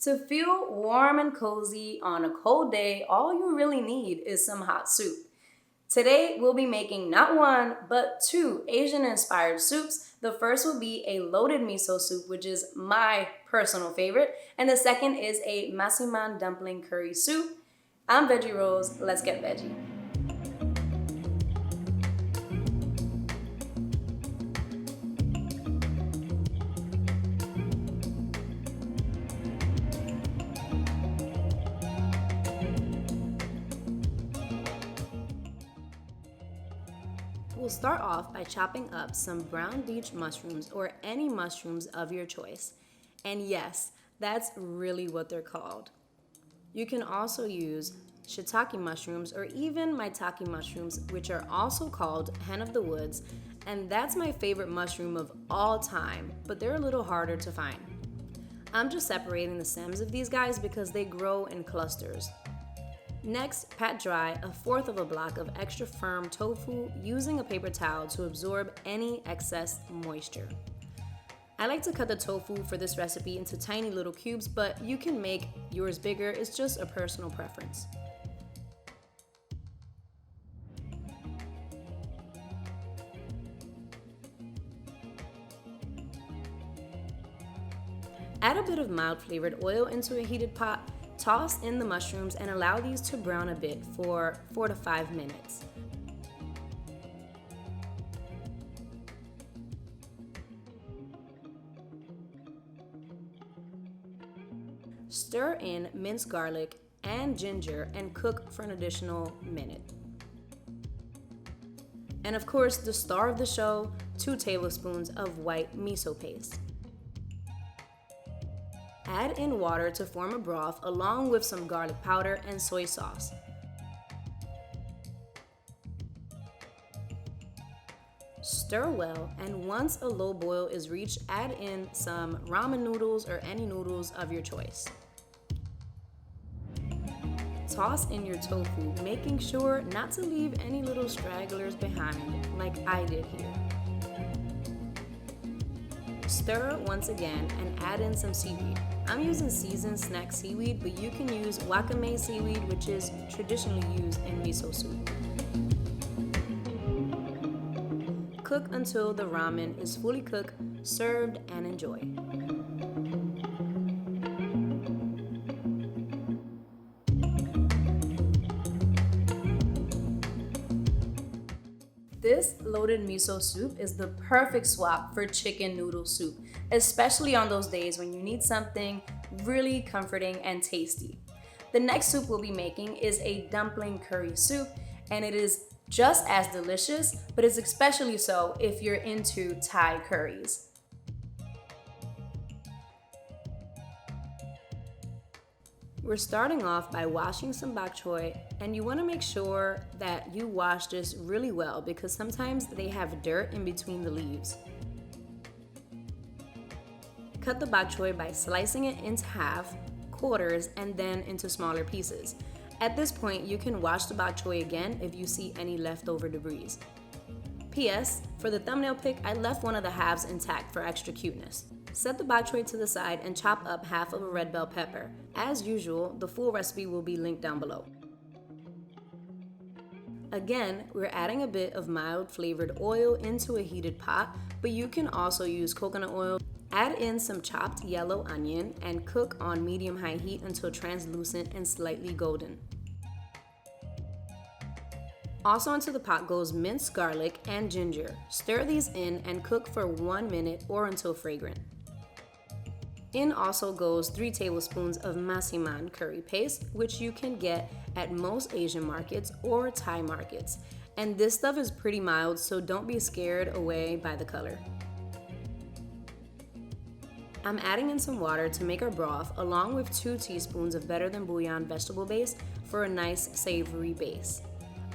To feel warm and cozy on a cold day, all you really need is some hot soup. Today, we'll be making not one, but two Asian-inspired soups. The first will be a loaded miso soup, which is my personal favorite, and the second is a Massaman dumpling curry soup. I'm Veggie let's get veggie. We'll start off by chopping up some brown beach mushrooms or any mushrooms of your choice. And yes, that's really what they're called. You can also use shiitake mushrooms or even maitake mushrooms, which are also called hen of the woods, and that's my favorite mushroom of all time, but they're a little harder to find. I'm just separating the stems of these guys because they grow in clusters. Next, pat dry 1/4 of a block of extra firm tofu using a paper towel to absorb any excess moisture. I like to cut the tofu for this recipe into tiny little cubes, but you can make yours bigger, it's just a personal preference. Add a bit of mild flavored oil into a heated pot. Toss in the mushrooms and allow these to brown a bit for 4 to 5 minutes. Stir in minced garlic and ginger and cook for an additional minute. And of course, the star of the show, 2 tablespoons of white miso paste. Add in water to form a broth along with some garlic powder and soy sauce. Stir well, and once a low boil is reached, add in some ramen noodles or any noodles of your choice. Toss in your tofu, making sure not to leave any little stragglers behind, like I did here. Stir once again and add in some seaweed. I'm using seasoned snack seaweed, but you can use wakame seaweed, which is traditionally used in miso soup. Cook until the ramen is fully cooked, served, and enjoy. This loaded miso soup is the perfect swap for chicken noodle soup, especially on those days when you need something really comforting and tasty. The next soup we'll be making is a dumpling curry soup, and it is just as delicious, but it's especially so if you're into Thai curries. We're starting off by washing some bok choy, and you want to make sure that you wash this really well because sometimes they have dirt in between the leaves. Cut the bok choy by slicing it into half, quarters, and then into smaller pieces. At this point, you can wash the bok choy again if you see any leftover debris. P.S. For the thumbnail pic, I left one of the halves intact for extra cuteness. Set the bok choy to the side and chop up half of a red bell pepper. As usual, the full recipe will be linked down below. Again, we're adding a bit of mild flavored oil into a heated pot, but you can also use coconut oil. Add in some chopped yellow onion and cook on medium-high heat until translucent and slightly golden. Also into the pot goes minced garlic and ginger. Stir these in and cook for 1 minute or until fragrant. In also goes 3 tablespoons of Massaman curry paste, which you can get at most Asian markets or Thai markets. And this stuff is pretty mild, so don't be scared away by the color. I'm adding in some water to make our broth along with 2 teaspoons of better than bouillon vegetable base for a nice savory base.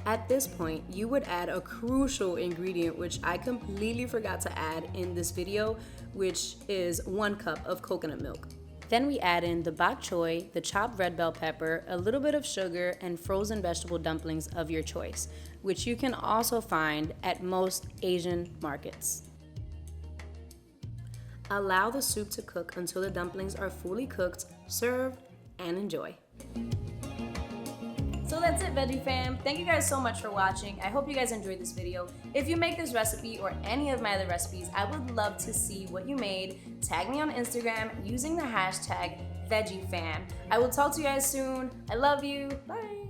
At this point, you would add a crucial ingredient which I completely forgot to add in this video, which is 1 cup of coconut milk. Then we add in the bok choy, the chopped red bell pepper, a little bit of sugar, and frozen vegetable dumplings of your choice, which you can also find at most Asian markets. Allow the soup to cook until the dumplings are fully cooked, serve, and enjoy. So that's it, Veggie Fam. Thank you guys so much for watching. I hope you guys enjoyed this video. If you make this recipe or any of my other recipes, I would love to see what you made. Tag me on Instagram using the hashtag VeggieFam. I will talk to you guys soon. I love you. Bye.